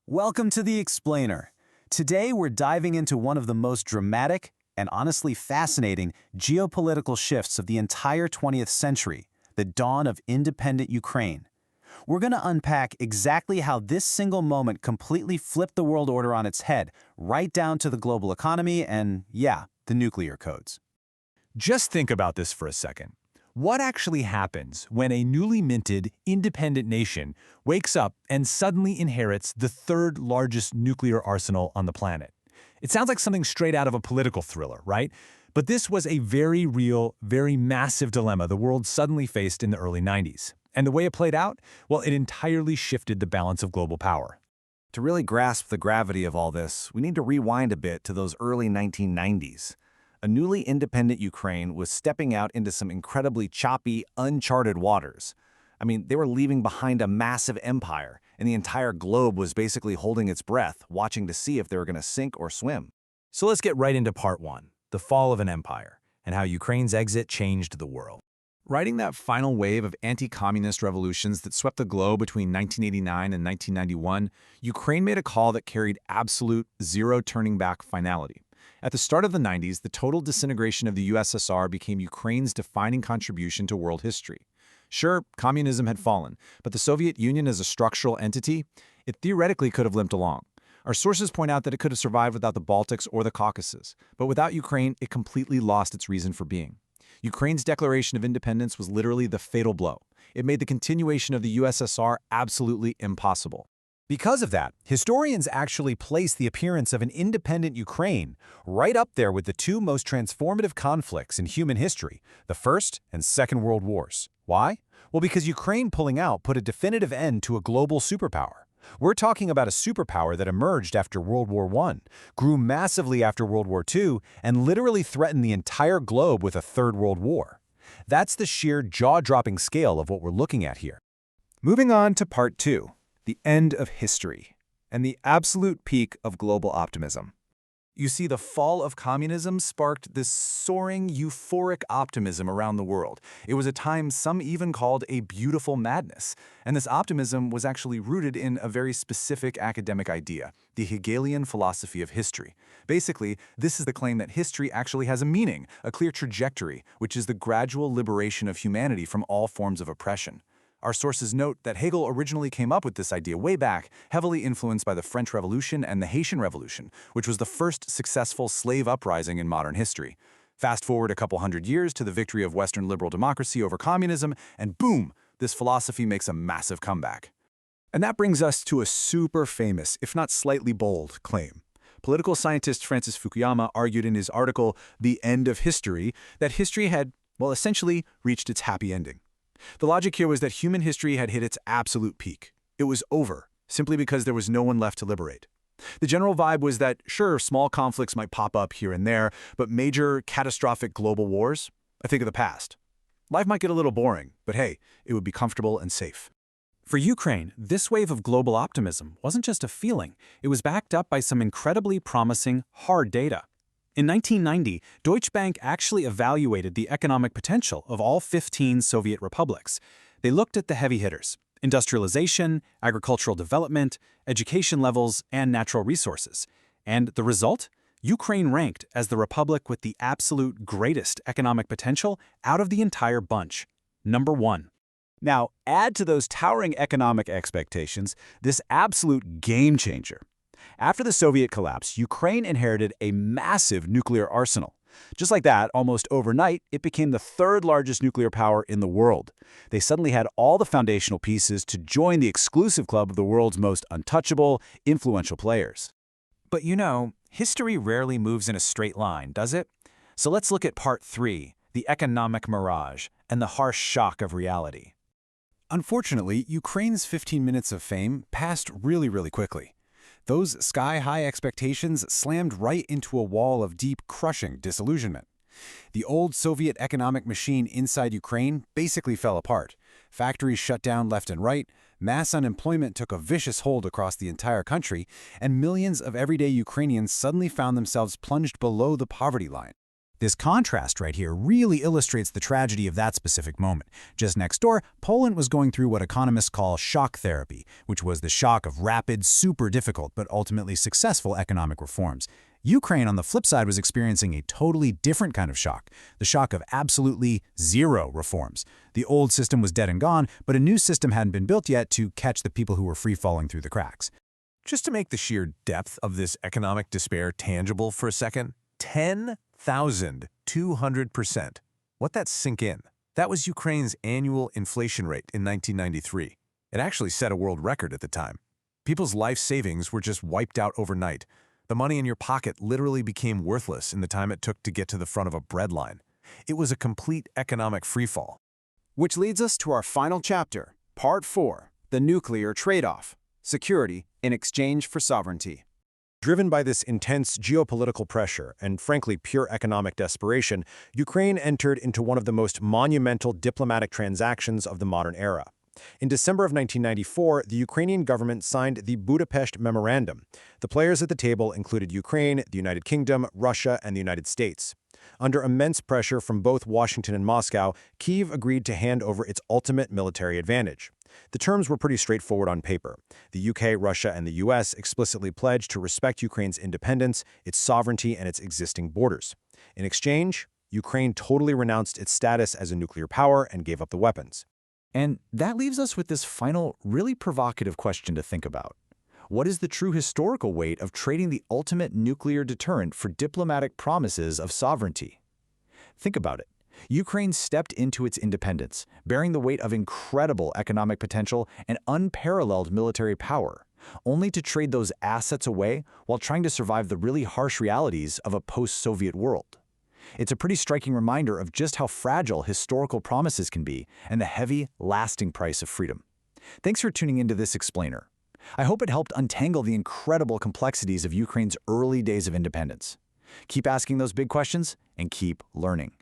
Welcome to The Explainer. Today we're diving into one of the most dramatic and honestly fascinating geopolitical shifts of the entire 20th century, the dawn of independent Ukraine. We're going to unpack exactly how this single moment completely flipped the world order on its head, right down to the global economy and, yeah, the nuclear codes. Just think about this for a second. What actually happens when a newly minted, independent nation wakes up and suddenly inherits the third largest nuclear arsenal on the planet? It sounds like something straight out of a political thriller, right? But this was a very real, very massive dilemma the world suddenly faced in the early 90s. And the way it played out? Well, it entirely shifted the balance of global power. To really grasp the gravity of all this, we need to rewind a bit to those early 1990s. A newly independent Ukraine was stepping out into some incredibly choppy, uncharted waters. I mean, they were leaving behind a massive empire, and the entire globe was basically holding its breath, watching to see if they were going to sink or swim. So let's get right into part one, the fall of an empire, and how Ukraine's exit changed the world. Riding that final wave of anti-communist revolutions that swept the globe between 1989 and 1991, Ukraine made a call that carried absolute, zero-turning-back finality. At the start of the 90s, the total disintegration of the USSR became Ukraine's defining contribution to world history. Sure, communism had fallen, but the Soviet Union as a structural entity, it theoretically could have limped along. Our sources point out that it could have survived without the Baltics or the Caucasus, but without Ukraine, it completely lost its reason for being. Ukraine's declaration of independence was literally the fatal blow. It made the continuation of the USSR absolutely impossible. Because of that, historians actually place the appearance of an independent Ukraine right up there with the two most transformative conflicts in human history, the First and Second World Wars. Why? Well, because Ukraine pulling out put a definitive end to a global superpower. We're talking about a superpower that emerged after World War I, grew massively after World War II, and literally threatened the entire globe with a third world war. That's the sheer jaw-dropping scale of what we're looking at here. Moving on to part two. The end of history, and the absolute peak of global optimism. You see, the fall of communism sparked this soaring, euphoric optimism around the world. It was a time some even called a beautiful madness. And this optimism was actually rooted in a very specific academic idea, the Hegelian philosophy of history. Basically, this is the claim that history actually has a meaning, a clear trajectory, which is the gradual liberation of humanity from all forms of oppression. Our sources note that Hegel originally came up with this idea way back, heavily influenced by the French Revolution and the Haitian Revolution, which was the first successful slave uprising in modern history. Fast forward a couple hundred years to the victory of Western liberal democracy over communism, and boom, this philosophy makes a massive comeback. And that brings us to a super famous, if not slightly bold, claim. Political scientist Francis Fukuyama argued in his article, The End of History, that history had, well, essentially reached its happy ending. The logic here was that human history had hit its absolute peak. It was over, simply because there was no one left to liberate. The general vibe was that, sure, small conflicts might pop up here and there, but major, catastrophic global wars? I think of the past. Life might get a little boring, but hey, it would be comfortable and safe. For Ukraine, this wave of global optimism wasn't just a feeling, it was backed up by some incredibly promising, hard data. In 1990, Deutsche Bank actually evaluated the economic potential of all 15 Soviet republics. They looked at the heavy hitters: industrialization, agricultural development, education levels, and natural resources. And the result? Ukraine ranked as the republic with the absolute greatest economic potential out of the entire bunch. Number 1. Now, add to those towering economic expectations this absolute game changer. After the Soviet collapse, Ukraine inherited a massive nuclear arsenal. Just like that, almost overnight, it became the third largest nuclear power in the world. They suddenly had all the foundational pieces to join the exclusive club of the world's most untouchable, influential players. But you know, history rarely moves in a straight line, does it? So let's look at part 3, the economic mirage, and the harsh shock of reality. Unfortunately, Ukraine's 15 minutes of fame passed really quickly. Those sky-high expectations slammed right into a wall of deep, crushing disillusionment. The old Soviet economic machine inside Ukraine basically fell apart. Factories shut down left and right, mass unemployment took a vicious hold across the entire country, and millions of everyday Ukrainians suddenly found themselves plunged below the poverty line. This contrast right here really illustrates the tragedy of that specific moment. Just next door, Poland was going through what economists call shock therapy, which was the shock of rapid, super difficult, but ultimately successful economic reforms. Ukraine, on the flip side, was experiencing a totally different kind of shock, the shock of absolutely zero reforms. The old system was dead and gone, but a new system hadn't been built yet to catch the people who were free-falling through the cracks. Just to make the sheer depth of this economic despair tangible for a second, 10,200%. Let that sink in. That was Ukraine's annual inflation rate in 1993. It actually set a world record at the time. People's life savings were just wiped out overnight. The money in your pocket literally became worthless in the time it took to get to the front of a bread line. It was a complete economic freefall. Which leads us to our final chapter, Part 4, the nuclear trade-off, security in exchange for sovereignty. Driven by this intense geopolitical pressure and, frankly, pure economic desperation, Ukraine entered into one of the most monumental diplomatic transactions of the modern era. In December of 1994, the Ukrainian government signed the Budapest Memorandum. The players at the table included Ukraine, the United Kingdom, Russia, and the United States. Under immense pressure from both Washington and Moscow, Kyiv agreed to hand over its ultimate military advantage. The terms were pretty straightforward on paper. The UK, Russia, and the US explicitly pledged to respect Ukraine's independence, its sovereignty, and its existing borders. In exchange, Ukraine totally renounced its status as a nuclear power and gave up the weapons. And that leaves us with this final, really provocative question to think about. What is the true historical weight of trading the ultimate nuclear deterrent for diplomatic promises of sovereignty? Think about it. Ukraine stepped into its independence, bearing the weight of incredible economic potential and unparalleled military power, only to trade those assets away while trying to survive the really harsh realities of a post-Soviet world. It's a pretty striking reminder of just how fragile historical promises can be and the heavy, lasting price of freedom. Thanks for tuning into this explainer. I hope it helped untangle the incredible complexities of Ukraine's early days of independence. Keep asking those big questions and keep learning.